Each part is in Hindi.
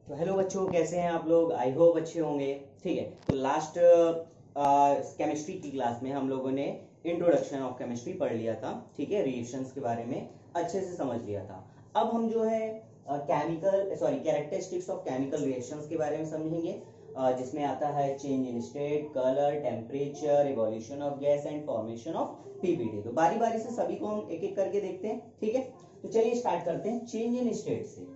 तो हेलो बच्चों, कैसे हैं आप लोग? आई होप अच्छे होंगे। ठीक है, तो लास्ट केमिस्ट्री की क्लास में हम लोगों ने इंट्रोडक्शन ऑफ केमिस्ट्री पढ़ लिया था। ठीक है, रिएक्शंस के बारे में अच्छे से समझ लिया था। अब हम जो है कैरेक्टरिस्टिक्स ऑफ केमिकल रिएक्शंस के बारे में समझेंगे, जिसमें आता है change in state, colour, temperature, evolution of gas and formation of PPT. तो बारी बारी से सभी को हम एक एक करके देखते हैं। ठीक है, तो चलिए स्टार्ट करते हैं चेंज इन स्टेट से।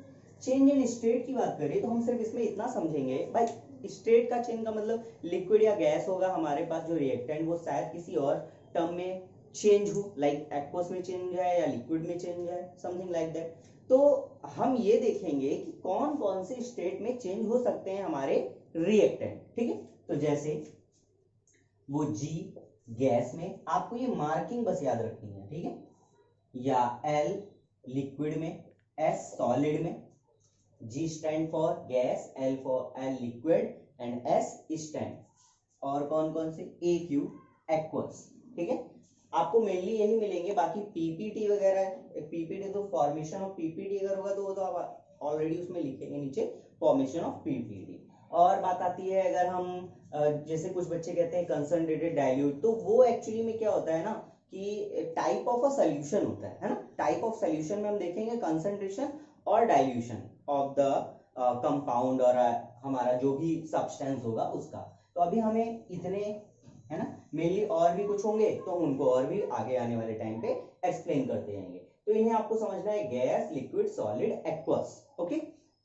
चेंज इन स्टेट की बात करें तो हम सिर्फ इसमें इतना समझेंगे भाई, स्टेट का चेंज का मतलब लिक्विड या गैस होगा हमारे पास जो रिएक्टेंट, वो शायद किसी और टर्म में चेंज हो, लाइक एक्वस में चेंज है या लिक्विड में चेंज है, समथिंग लाइक दैट। तो हम ये देखेंगे कि कौन कौन से स्टेट में चेंज हो सकते हैं हमारे रिएक्टेंट। ठीक है, तो जैसे वो जी गैस में, आपको ये मार्किंग बस याद रखनी है। ठीक है, या एल लिक्विड में, एस सॉलिड में, G stand for gas, L for L liquid and S stand और कौन कौन से AQ एक्वस। ठीक है, आपको मेनली यही मिलेंगे। बाकी पीपीटी वगैरह, पीपीटी तो फॉर्मेशन ऑफ पीपीटी अगर होगा तो वो तो आप ऑलरेडी उसमें लिखेंगे नीचे फॉर्मेशन ऑफ पीपीटी। और बात आती है अगर हम जैसे कुछ बच्चे कहते हैं कंसंट्रेटेड डाइल्यूट, तो वो एक्चुअली में क्या होता है ना कि टाइप ऑफ अ सोल्यूशन होता है ना। टाइप ऑफ सोल्यूशन में हम देखेंगे कंसंट्रेशन और डाइल्यूशन ऑफ द कंपाउंड और हमारा जो भी सब्सटेंस होगा उसका। तो अभी हमें इतने है ना, मेनली और भी कुछ होंगे तो उनको और भी आगे आने वाले टाइम पे एक्सप्लेन करते जाएंगे। तो इन्हें आपको समझना है, gas, liquid, solid, aqueous. Okay,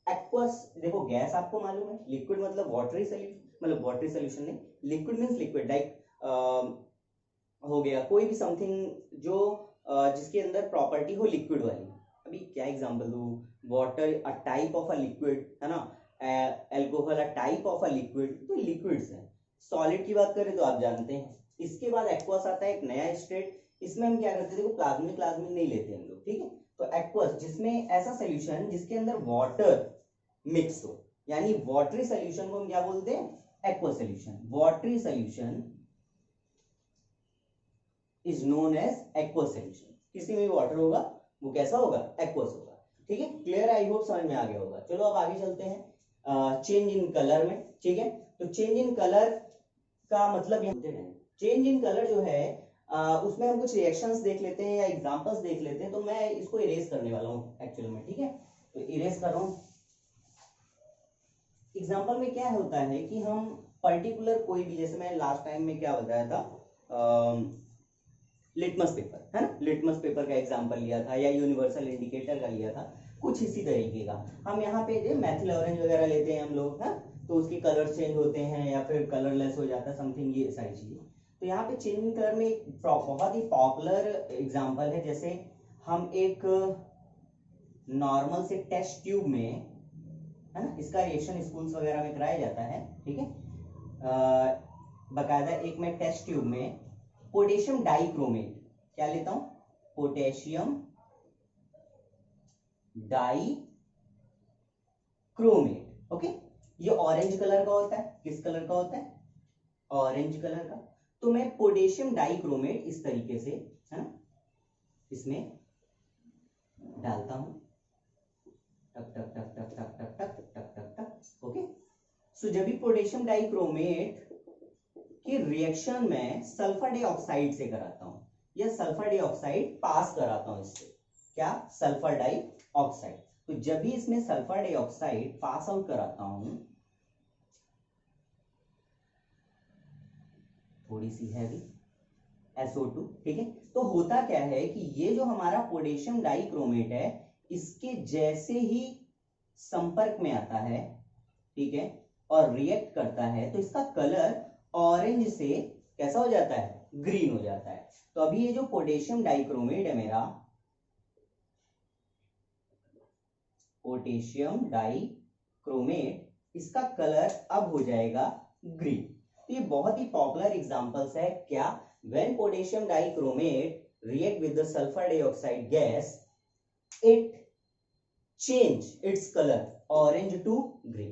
aqueous देखो, गैस आपको मालूम है, लिक्विड मतलब वाटरी सोल्यूशन, मतलब वाटरी सोल्यूशन नहीं, लिक्विड मींस लिक्विड, लाइक हो गया कोई भी समथिंग जो जिसके अंदर प्रॉपर्टी हो लिक्विड वाली। अभी क्या एग्जांपल दूं, water a type of a liquid है ना, alcohol a type of a liquid, तो लिक्विड्स हैं। सॉलिड की बात करें तो आप जानते हैं। इसके बाद एक्वस आता है, एक नया स्टेट। इसमें हम क्या करते हैं, देखो प्लाज्मिक प्लाज्मिक नहीं लेते हम लोग। ठीक है, तो एक्वस जिसमें ऐसा सोल्यूशन जिसके अंदर वाटर मिक्स हो, यानी वाटरी सोल्यूशन को हम क्या बोलते हैं, aqueous solution. Watery solution is known as aqueous solution. किसी में भी वाटर होगा वो कैसा होगा, एक्वस होगा। ठीक है, क्लियर? आई होप समझ में आ गया होगा। चलो अब आगे चलते हैं चेंज इन कलर में। ठीक है, तो चेंज इन कलर का मतलब चेंज इन कलर जो है उसमें हम कुछ रिएक्शंस देख लेते हैं या एग्जांपल्स देख लेते हैं। तो मैं इसको इरेज करने वाला हूँ एक्चुअल में। ठीक है, तो इरेज कर रहा हूँ। एग्जांपल में क्या होता है कि हम पर्टिकुलर कोई भी, जैसे मैं लास्ट टाइम में क्या बताया था, लिटमस पेपर है ना, लिटमस पेपर का एग्जांपल लिया था या यूनिवर्सल इंडिकेटर का लिया था, कुछ इसी तरीके का। हम यहाँ पे मैथिल ऑरेंज वगैरह लेते हैं हम लोग, है तो उसके कलर चेंज होते हैं या फिर कलरलेस हो जाता है समथिंग, ये सारी चीजें। तो यहाँ पे चेंजिंग कलर में एक बहुत ही पॉपुलर एग्जांपल है। जैसे हम एक नॉर्मल से टेस्ट ट्यूब में, है ना, इसका रिएक्शन स्कूल्स वगैरह में कराया जाता है। ठीक है, बकायदा एक मैं टेस्ट ट्यूब में पोटेशियम डाइक्रोमेट क्या लेता हूं, पोटेशियम डाइक्रोमेट। ओके, ये ऑरेंज कलर का होता है। किस कलर का होता है, ऑरेंज कलर का। तो मैं पोटेशियम डाइक्रोमेट इस तरीके से, है ना, इसमें डालता हूं, टक टक टक टक टक टक टक टक टक टक। ओके, सो जब भी पोटेशियम डाइक्रोमेट कि रिएक्शन में सल्फर डाइऑक्साइड से कराता हूं या सल्फर डाइऑक्साइड पास कराता हूं इससे, क्या, सल्फर डाइऑक्साइड। तो जब भी इसमें सल्फर डाइऑक्साइड पास आउट कराता हूं, थोड़ी सी हैवी SO2। ठीक है, तो होता क्या है कि ये जो हमारा पोटेशियम डाइक्रोमेट है, इसके जैसे ही संपर्क में आता है, ठीक है, और रिएक्ट करता है, तो इसका कलर ऑरेंज से कैसा हो जाता है, ग्रीन हो जाता है। तो अभी ये जो पोटेशियम डाइक्रोमेट है मेरा, पोटेशियम डाइक्रोमेट, इसका कलर अब हो जाएगा ग्रीन। तो ये बहुत ही पॉपुलर एग्जांपल्स है। क्या, when potassium dichromate react with the sulphur dioxide gas, it change its colour orange to green.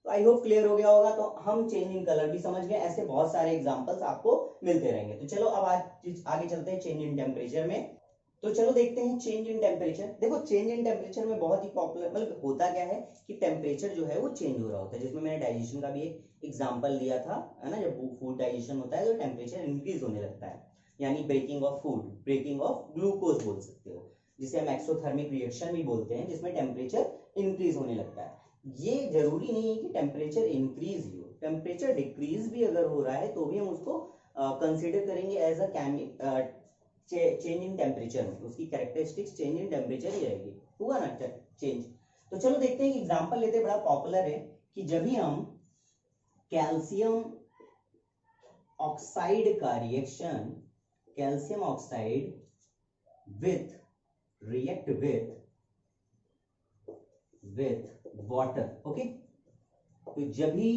तो आई होप क्लियर हो गया होगा। तो हम चेंज इन कलर भी समझ गए, ऐसे बहुत सारे एग्जांपल्स आपको मिलते रहेंगे। तो चलो अब आगे चलते हैं चेंज इन टेम्परेचर में। तो चलो देखते हैं चेंज इन टेम्परेचर। देखो चेंज इन टेम्परेचर में बहुत ही पॉपुलर मतलब होता क्या है कि टेम्परेचर जो है वो चेंज हो रहा होता है, जिसमें मैंने डाइजेशन का भी एक एग्जांपल दिया था, है ना। जब फूड डाइजेशन होता है तो टेम्परेचर इंक्रीज होने लगता है, यानी breaking of food, breaking of glucose बोल सकते हो, जिसे हम एक्सोथर्मिक रिएक्शन भी बोलते हैं, जिसमें टेम्परेचर इंक्रीज होने लगता है। ये जरूरी नहीं है कि टेम्परेचर इंक्रीज ही हो, टेम्परेचर डिक्रीज भी अगर हो रहा है तो भी हम उसको कंसिडर करेंगे as a change in temperature में, उसकी कैरेक्टरिस्टिक्स चेंज इन टेम्परेचर ही रहेगी, हुआ ना चेंज। तो चलो देखते हैं कि एग्जांपल लेते हैं, बड़ा पॉपुलर है कि जब भी हम कैल्शियम ऑक्साइड का reaction, calcium oxide with react with water, okay. तो जब भी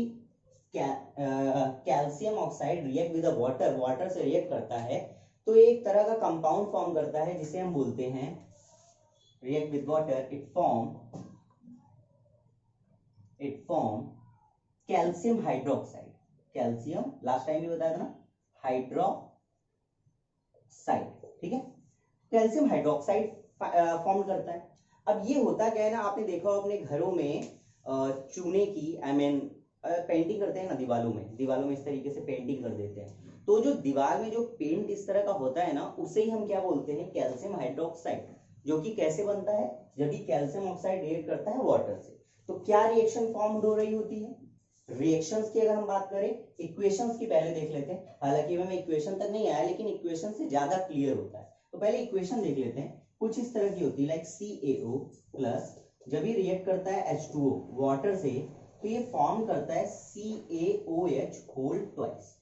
calcium oxide react with water, water से रिएक्ट करता है तो एक तरह का कंपाउंड फॉर्म करता है जिसे हम बोलते हैं react with water, it form calcium hydroxide. Calcium last time भी बताया था ना, हाइड्रोक्साइड, ठीक है। कैल्शियम हाइड्रोक्साइड फॉर्म करता है। अब ये होता क्या है ना, आपने देखा हो अपने घरों में चूने की पेंटिंग करते हैं ना दीवालों में इस तरीके से पेंटिंग कर देते हैं, तो जो दीवार में जो पेंट इस तरह का होता है ना, उसे ही हम क्या बोलते हैं, कैल्शियम हाइड्रोक्साइड। जो कि कैसे बनता है, जब भी कैल्शियम ऑक्साइड रिएक्ट करता है वाटर से, तो क्या रिएक्शन फॉर्म हो रही होती है। रिएक्शंस की अगर हम बात करें, इक्वेशंस की पहले देख लेते हैं, हालांकि मैं इक्वेशन तक नहीं आया लेकिन इक्वेशन से ज्यादा क्लियर होता है, तो पहले इक्वेशन देख लेते हैं। कुछ इस तरह की होती है, लाइक CaO प्लस, जब ये रिएक्ट करता है H2O वाटर से, तो ये फॉर्म करता है CaOH whole twice,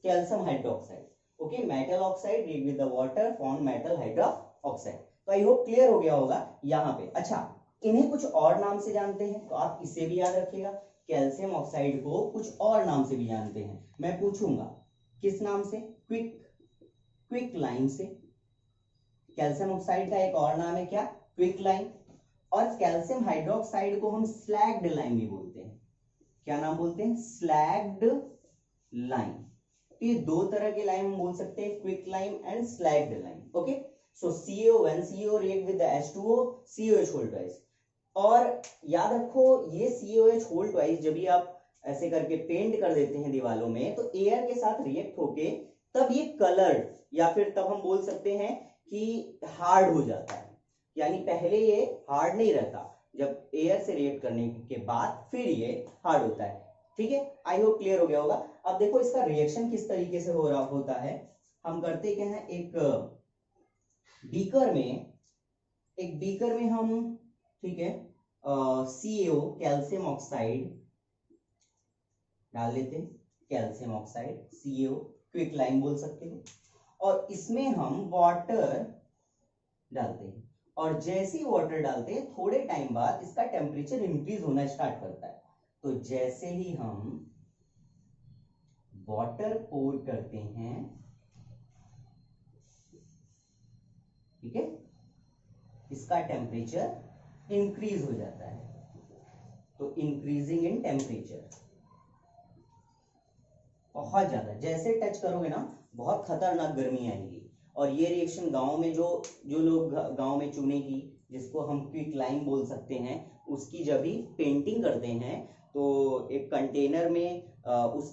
calcium hydroxide, okay. Metal oxide react with the water form metal hydroxide. तो आई होप क्लियर हो गया होगा यहाँ पे। अच्छा, इन्हें कुछ और नाम से जानते हैं, तो आप इसे भी याद रखिएगा, कैल्शियम ऑक्साइड को कुछ और नाम से भी जानते हैं। मैं पूछूंगा किस नाम से, क्विक लाइन से। कैल्शियम ऑक्साइड का एक और नाम है क्या, क्विक लाइन। और कैल्शियम हाइड्रोक्साइड को हम स्लैग्ड लाइन भी बोलते हैं। क्या नाम बोलते हैं, स्लैग्ड लाइन। ये दो तरह के लाइन हम बोल सकते हैं, quick line and slaked line, okay. So CaO, CO react with H2O, COH whole twice. और याद रखो ये COH होल ट्वाइस जब भी आप ऐसे करके पेंट कर देते हैं दीवालों में, तो एयर के साथ रिएक्ट होके तब ये कलर्ड, या फिर तब हम बोल सकते हैं कि हार्ड हो जाता है। यानी पहले ये हार्ड नहीं रहता, जब एयर से रिएक्ट करने के बाद फिर ये हार्ड होता है, ठीक है। आई होप क्लियर हो गया होगा। अब देखो इसका रिएक्शन किस तरीके से हो रहा होता है। हम करते क्या है, एक बीकर में हम, ठीक है, CaO कैल्शियम ऑक्साइड डाल लेते हैं, calcium oxide CaO, quick line बोल सकते हो, और इसमें हम वाटर डालते हैं। और जैसे ही वाटर डालते हैं थोड़े टाइम बाद इसका टेम्परेचर इंक्रीज होना स्टार्ट करता है। तो जैसे ही हम वाटर पोर करते हैं, ठीक है, इसका टेम्परेचर इंक्रीज हो जाता है। तो इंक्रीजिंग इन टेम्परेचर, बहुत ज्यादा, जैसे टच करोगे ना बहुत खतरनाक गर्मी आएगी। और ये रिएक्शन गांव में जो लोग गांव में चूने की, जिसको हम क्विक लाइन बोल सकते हैं, उसकी जब भी पेंटिंग करते हैं तो एक कंटेनर में उस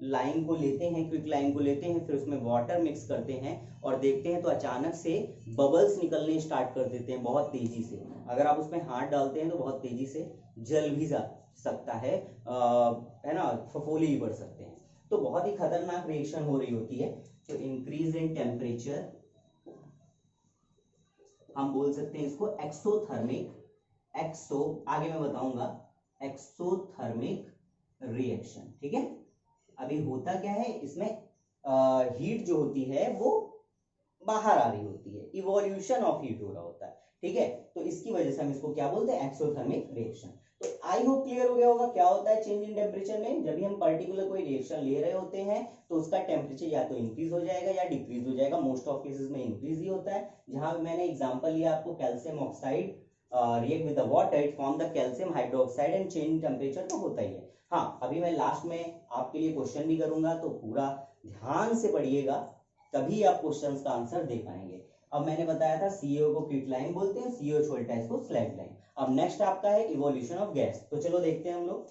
लाइन को लेते हैं, क्विक लाइन को लेते हैं, फिर उसमें वाटर मिक्स करते हैं और देखते हैं तो अचानक से बबल्स निकलने स्टार्ट कर देते हैं बहुत तेजी से। अगर आप उसमें हाथ डालते हैं तो बहुत तेजी से जल भी जा सकता है ना, फफोले भी बढ़ सकते हैं। तो बहुत ही खतरनाक रिएक्शन हो रही होती है। तो इंक्रीज इन टेम्परेचर, हम बोल सकते हैं इसको एक्सोथर्मिक, आगे मैं बताऊंगा, एक्सोथर्मिक रिएक्शन, ठीक है। अभी होता क्या है, इसमें हीट जो होती है वो बाहर आ रही होती है, इवोल्यूशन ऑफ हीट हो रहा होता है, ठीक है। तो इसकी वजह से हम इसको क्या बोलते हैं, एक्सोथर्मिक रिएक्शन। तो आई होप क्लियर हो गया होगा क्या होता है चेंज इन टेम्परेचर में। जब भी हम पर्टिकुलर कोई रिएक्शन ले रहे होते हैं तो उसका टेम्परेचर या तो इंक्रीज हो जाएगा या डिक्रीज हो जाएगा। मोस्ट ऑफ केसेस में इंक्रीज ही होता है। जहां मैंने एग्जांपल लिया आपको calcium oxide react with the water, it form the calcium hydroxide and change in temperature तो होता ही है। हाँ, अभी मैं लास्ट में आपके लिए क्वेश्चन भी करूंगा, तो पूरा ध्यान से पढ़िएगा, तभी आप क्वेश्चंस का आंसर दे पाएंगे। अब मैंने बताया था सीओ को क्विकलाइन बोलते हैं, सीओ छोड़ता है इसको स्लैगलाइन। अब नेक्स्ट आपका है इवोल्यूशन ऑफ गैस। तो चलो देखते हैं हम लोग,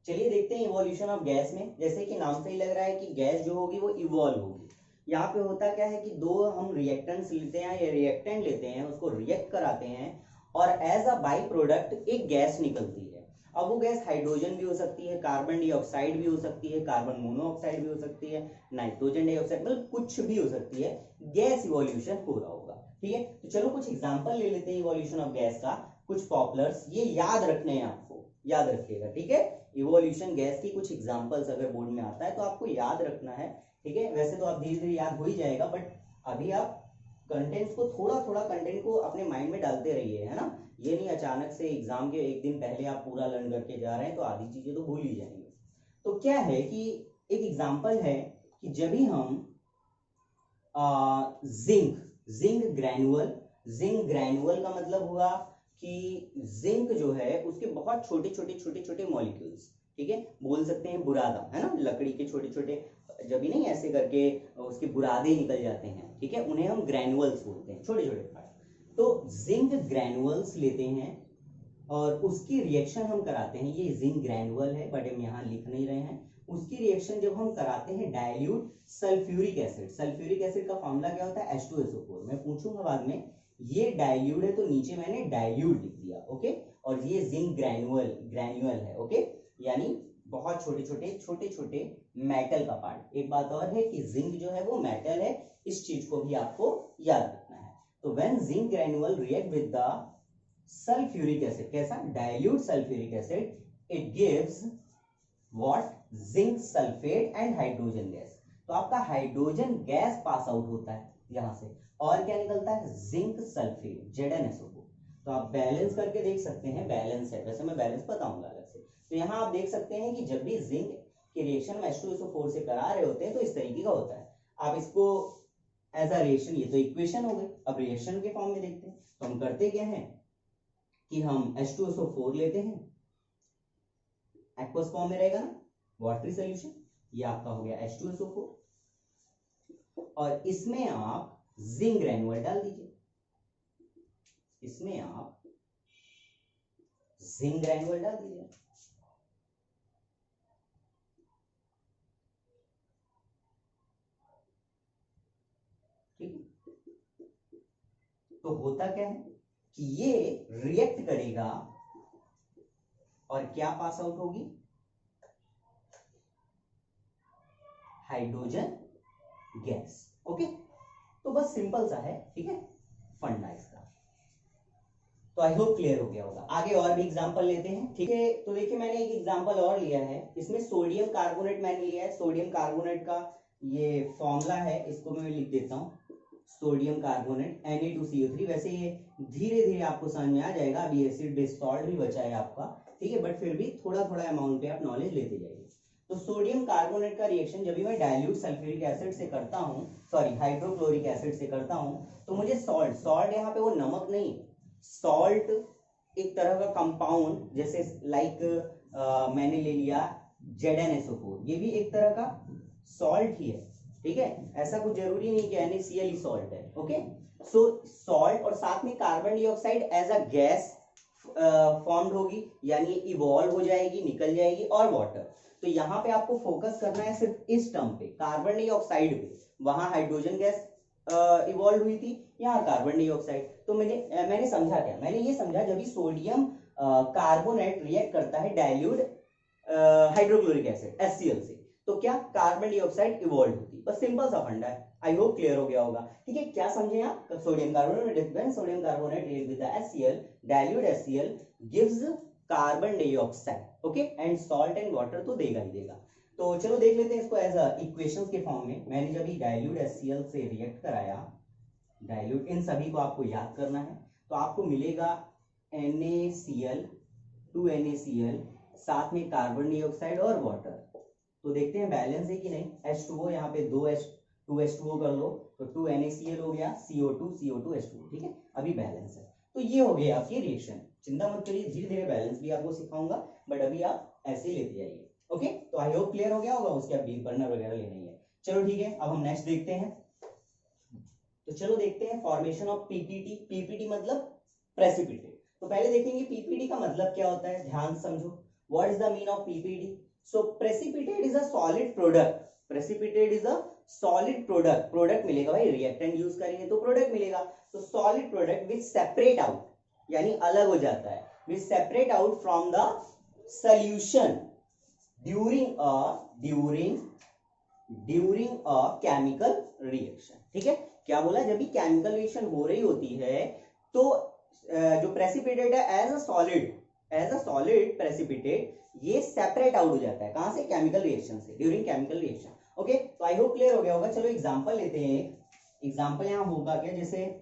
चलिए देखते हैं इवोल्यूशन ऑफ गैस में। जैसे कि नाम से ही लग रहा है कि गैस जो होगी वो इवॉल्व होगी। यहाँ पे होता क्या है कि दो हम रिएक्टेंट्स लेते हैं या रिएक्टेंट लेते हैं, उसको रिएक्ट कराते हैं और एज अ बाई प्रोडक्ट एक गैस निकलती है। अब वो गैस हाइड्रोजन भी हो सकती है, कार्बन डाइऑक्साइड भी हो सकती है, कार्बन मोनोऑक्साइड भी हो सकती है, नाइट्रोजन डाइऑक्साइड, मतलब कुछ भी हो सकती है। गैस इवोल्यूशन हो रहा होगा, ठीक है। तो चलो कुछ एग्जांपल ले लेते हैं इवोल्यूशन ऑफ गैस का, कुछ पॉपुलर्स, ये याद रखने हैं आपको, याद रखिएगा, ठीक है। इवोल्यूशन गैस की कुछ एग्जांपल्स अगर बोर्ड में आता है तो आपको याद रखना है, ठीक है। वैसे तो आप धीरे धीरे याद हो ही जाएगा, बट अभी आप कंटेंट्स को थोड़ा थोड़ा कंटेंट को अपने माइंड में डालते रहिए, है ना। ये नहीं अचानक से एग्जाम के एक दिन पहले आप पूरा लर्न करके जा रहे हैं तो आधी चीजें तो भूल ही जाएंगे। तो क्या है कि एक एग्जांपल है कि जब भी हम जिंक ग्रैनुअल का मतलब हुआ कि जिंक जो है उसके बहुत छोटे छोटे मॉलिक्यूल्स, ठीक है, बोल सकते हैं बुरादा, है ना, लकड़ी के छोटे छोटे, जब भी नहीं ऐसे करके उसके बुरादे निकल जाते हैं, ठीक है, उन्हें हम ग्रैनुअल्स बोलते हैं, छोटे छोटे पार्ट। तो जिंक ग्रैनुअल्स लेते हैं और उसकी रिएक्शन हम कराते हैं, ये जिंक ग्रैनुअल है बट हम यहाँ लिख नहीं रहे हैं। उसकी रिएक्शन जब हम कराते हैं dilute sulphuric acid, sulphuric acid का फॉर्मूला क्या होता है, H2SO4। मैं पूछूंगा बाद में, ये डाइल्यूट है तो नीचे मैंने डाइल्यूट लिख दिया, ओके। और ये जिंक ग्रैनुअल है, ओके, यानी बहुत छोटे छोटे मेटल का पार्ट। एक बात और है कि जिंक जो है वो मेटल है, इस चीज को भी आपको याद रखना है। तो when zinc granule react with the sulphuric acid, कैसा, dilute sulphuric acid, it gives what, zinc sulphate and hydrogen gas. तो आपका हाइड्रोजन गैस पास आउट होता है यहां से, और क्या निकलता है, जिंक सल्फेट, ZnSO4। तो आप बैलेंस करके देख सकते हैं, बैलेंस है, वैसे मैं बैलेंस बताऊंगा अलग से। तो यहाँ आप देख सकते हैं कि जब भी जिंक के रिएक्शन में H2SO4 से करा रहे होते हैं तो इस तरीके का होता है। आप इसको एज अ रिएक्शन, ये तो इक्वेशन हो गई, अब रिएक्शन के फॉर्म में देखते हैं। तो हम करते क्या है कि हम H2SO4 लेते हैं, एक्वस फॉर्म में रहेगा ना, वाटरी सोल्यूशन, ये आपका हो गया H2SO4, और इसमें आप जिंक ग्रैनुअल डाल दीजिए, इसमें आप जिंक ग्रैनुअल डाल दीजिए, ठीक है। तो होता क्या है कि ये रिएक्ट करेगा और क्या पास आउट होगी, हाइड्रोजन गैस, ओके। तो बस सिंपल सा है, ठीक है, फंडा इसका। तो आई होप क्लियर हो गया होगा। आगे और भी एग्जांपल लेते हैं, ठीक है। तो देखिए मैंने एक एग्जांपल और लिया है, इसमें सोडियम कार्बोनेट मैंने लिया है। सोडियम कार्बोनेट का ये फॉर्मूला है, इसको मैं लिख देता हूँ, सोडियम कार्बोनेट Na2CO3। वैसे ये धीरे धीरे आपको समझ में आ जाएगा, अभी एसिड बेस सॉल्ट भी बचा है आपका, ठीक है, बट फिर भी थोड़ा थोड़ा अमाउंट पे आप नॉलेज लेते जाइए। तो सोडियम कार्बोनेट का रिएक्शन जब भी मैं डाइल्यूट सल्फ्यूरिक एसिड से करता हूँ, सॉरी हाइड्रोक्लोरिक एसिड से करता हूँ, तो मुझे सॉल्ट यहाँ पे वो नमक नहीं, सॉल्ट एक तरह का कंपाउंड, जैसे लाइक मैंने ले लिया ZnSO4, ये भी एक तरह का सॉल्ट ही है, ठीक है। ऐसा कुछ जरूरी नहीं कि NaCl ही सॉल्ट है, ओके। सो सॉल्ट और साथ में carbon dioxide as a gas formed होगी, यानी इवॉल्व हो जाएगी, निकल जाएगी, और वाटर। तो यहाँ पे आपको फोकस करना है सिर्फ इस टर्म पे, कार्बन डाइऑक्साइड पे। वहां हाइड्रोजन गैस इवॉल्व हुई थी, यहाँ कार्बन डाइऑक्साइड। तो मैंने समझा क्या, मैंने ये समझा जब भी सोडियम कार्बोनेट रिएक्ट करता है डाइल्यूट हाइड्रोक्लोरिक एसिड HCl से, तो क्या कार्बन डाइऑक्साइड इवॉल्व होती है। बस सिंपल सा फंडा है, आई होप क्लियर हो गया होगा, ठीक है। क्या समझे आप, sodium carbonate react with HCl, dilute HCl gives carbon dioxide, okay, and salt and water तो देगा ही देगा। तो चलो देख लेते हैं इसको एज इक्वेशंस के फॉर्म में। मैंने जब ये डाइल्यूट HCl से रिएक्ट कराया, डाइल्यूट, इन सभी को आपको याद करना है, तो आपको मिलेगा NaCl, 2NaCl, साथ में कार्बन डाइऑक्साइड और वाटर। तो देखते हैं बैलेंस है कि नहीं। H2O यहाँ पे 2H2O कर लो, तो 2NaCl हो गया, CO2 H2O, ठीक है, अभी बैलेंस है। तो ये हो गया आपकी रिएक्शन, चिंता मत करिए, धीरे धीरे बैलेंस भी आपको सिखाऊंगा, बट अभी आप ऐसे ही लेते जाइए, ओके। तो आई होप क्लियर हो गया होगा, उसके आप डीप बर्नर वगैरह लेना ही है। चलो ठीक है, अब हम नेक्स्ट देखते हैं। तो चलो देखते हैं फॉर्मेशन ऑफ पीपीटी। पीपीटी मतलब प्रेसिपिटेट। तो पहले देखेंगे पीपीटी का मतलब क्या होता है, ध्यान समझो। What is the mean of PPT? So precipitate is a solid product. Precipitate is a solid product. Product मिलेगा भाई, रिएक्टेंट यूज करेंगे तो प्रोडक्ट मिलेगा। तो solid product which separate out, यानी अलग हो जाता है, विच separate out from the solution during a chemical reaction. ठीक है, क्या बोला, जब भी केमिकल रिएक्शन हो रही होती है तो जो प्रेसिपिटेट है एज अ सॉलिड प्रेसिपिटेट ये सेपरेट आउट हो जाता है। कहां से? केमिकल रिएक्शन से, ड्यूरिंग केमिकल रिएक्शन। ओके, तो आई होप क्लियर हो गया होगा। चलो एग्जांपल लेते हैं। एग्जांपल यहां होगा क्या, जैसे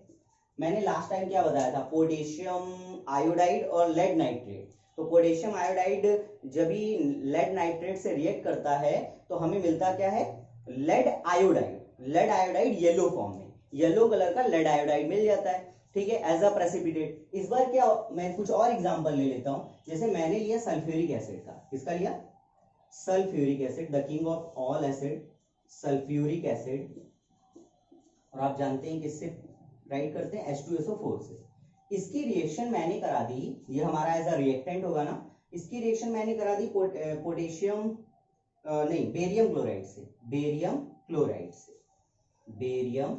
मैंने लास्ट टाइम क्या बताया था, पोटेशियम आयोडाइड और लेड नाइट्रेट। तो पोटेशियम आयोडाइड जब भी लेड नाइट्रेट से रिएक्ट करता है तो हमें मिलता क्या है, लेड आयोडाइड येलो फॉर्म में, येलो कलर का लेड आयोडाइड मिल जाता है। ठीक है, एज अ प्रेसिपिटेट। इस बार क्या, मैं कुछ और एग्जांपल ले लेता हूं। जैसे मैंने लिया सल्फ्यूरिक एसिड का, किसका लिया? Sulphuric acid, the king of all acid, sulphuric acid. और आप जानते हैं किससे राइट करते हैं? H2SO4 से। इसकी रिएक्शन मैंने करा दी, ये हमारा एज अ रिएक्टेंट होगा ना, इसकी रिएक्शन मैंने करा दी पोटेशियम नहीं, बेरियम क्लोराइड से, barium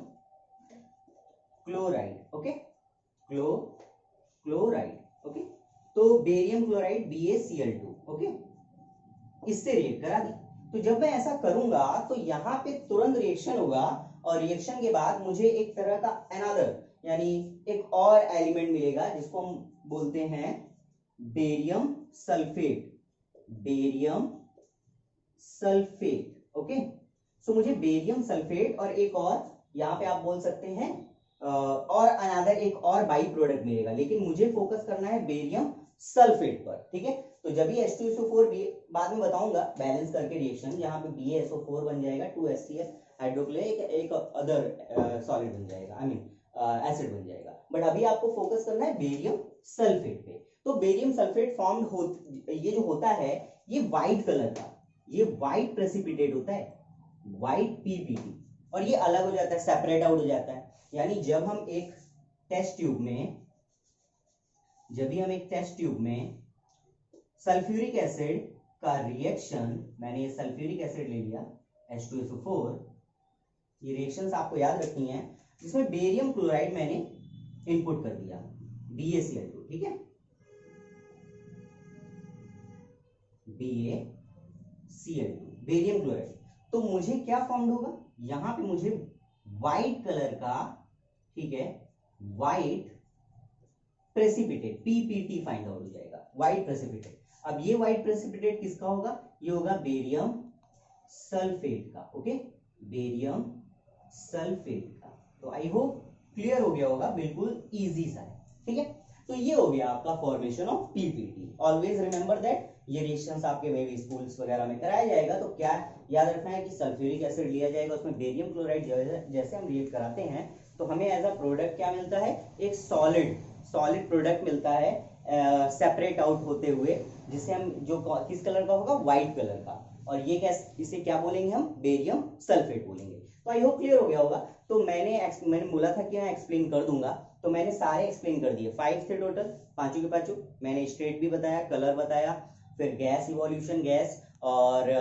chloride. Okay, chloride. Okay, तो बेरियम क्लोराइड BaCl2। ओके, इससे रिएक्ट करा दी। तो जब मैं ऐसा करूंगा तो यहाँ पे तुरंत रिएक्शन होगा, और रिएक्शन के बाद मुझे एक तरह का अनदर, यानी एक और एलिमेंट मिलेगा जिसको हम बोलते हैं बेरियम सल्फेट। ओके, सो मुझे बेरियम सल्फेट और एक और यहाँ पे आप बोल सकते हैं और अनदर एक और बाई प्रोडक्ट मिलेगा, लेकिन मुझे फोकस करना है बेरियम सल्फेट पर। ठीक है, तो जब भी H2SO4 बाद में बताऊंगा बैलेंस करके रिएक्शन, यहाँ पे BaSO4 बन जाएगा, 2HCl हाइड्रोक्लोराइड, एक अदर सॉलिड बन जाएगा, आई मीन एसिड बन जाएगा। बट अभी आपको फोकस करना है बेरियम सल्फेट पे। तो बेरियम सल्फेट फॉर्म ये जो होता है ये व्हाइट कलर का, ये व्हाइट प्रेसिपिटेट होता है, व्हाइट पीपीटी, और ये अलग हो जाता है, सेपरेट आउट हो जाता है। यानी जब हम एक टेस्ट ट्यूब में सल्फ्यूरिक एसिड का रिएक्शन, मैंने ये सल्फ्यूरिक एसिड ले लिया H2SO4, ये रिएक्शंस आपको याद रखनी है, जिसमें बेरियम क्लोराइड मैंने इनपुट कर दिया BaCl2। ठीक है, BaCl2, बेरियम क्लोराइड। तो मुझे क्या फॉर्म होगा, यहां पे मुझे व्हाइट कलर का, ठीक है, white precipitate PPT find out हो जाएगा, व्हाइट प्रेसिपिटेट। अब ये व्हाइट प्रेसिपिटेट किसका होगा? ये होगा बेरियम सल्फेट का। ओके, बेरियम सल्फेट का। तो आई होप क्लियर हो गया होगा, बिल्कुल इजी सा है। ठीक है, तो ये हो गया आपका formation of PPT. Always remember that ये रिएक्शंस आपके मे बी स्कूल्स वगैरह में कराया जाएगा। तो क्या याद रखना है कि सल्फ्यूरिक एसिड लिया जाएगा, उसमें बेरियम क्लोराइड जैसे हम रिएक्ट कराते हैं तो हमें एज अ प्रोडक्ट क्या मिलता है, एक सॉलिड प्रोडक्ट मिलता है सेपरेट आउट होते हुए, जिसे हम जो किस कलर का होगा, व्हाइट कलर का। और ये क्या, इसे क्या बोलेंगे हम, बेरियम सल्फेट बोलेंगे। तो आई होप क्लियर हो गया होगा। तो मैंने बोला था कि मैं एक्सप्लेन कर दूंगा, तो मैंने सारे एक्सप्लेन कर दिए, 5 थे टोटल, पांचों के पांचों। मैंने स्टेट भी बताया, कलर बताया, फिर गैस इवोल्यूशन, गैस और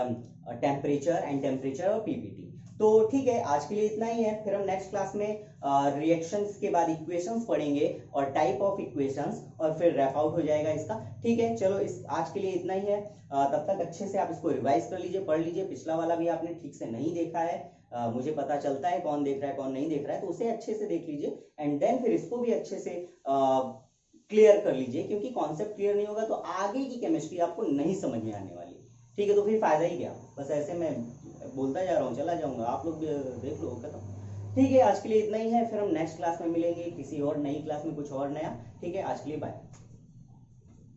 टेम्परेचर और पीपीटी। तो ठीक है, आज के लिए इतना ही है। फिर हम नेक्स्ट क्लास में रिएक्शंस के बाद इक्वेशंस पढ़ेंगे और टाइप ऑफ इक्वेशंस, और फिर रैप आउट हो जाएगा इसका। ठीक है, चलो इस आज के लिए इतना ही है। तब तक अच्छे से आप इसको रिवाइज कर लीजिए, पढ़ लीजिए। पिछला वाला भी आपने ठीक से नहीं देखा है, मुझे पता चलता है कौन देख रहा है कौन नहीं देख रहा है, तो उसे अच्छे से देख लीजिए, एंड देन फिर इसको भी अच्छे से क्लियर कर लीजिए, क्योंकि कॉन्सेप्ट क्लियर नहीं होगा तो आगे की केमिस्ट्री आपको नहीं समझ में आने वाली। ठीक है, तो फिर फायदा ही क्या, बस ऐसे मैं बोलता जा रहा हूँ, चला जाऊंगा, आप लोग देख लो, खत्म। ठीक है, आज के लिए इतना ही है। फिर हम नेक्स्ट क्लास में मिलेंगे किसी और नई क्लास में, कुछ और नया। ठीक है, आज के लिए बाय।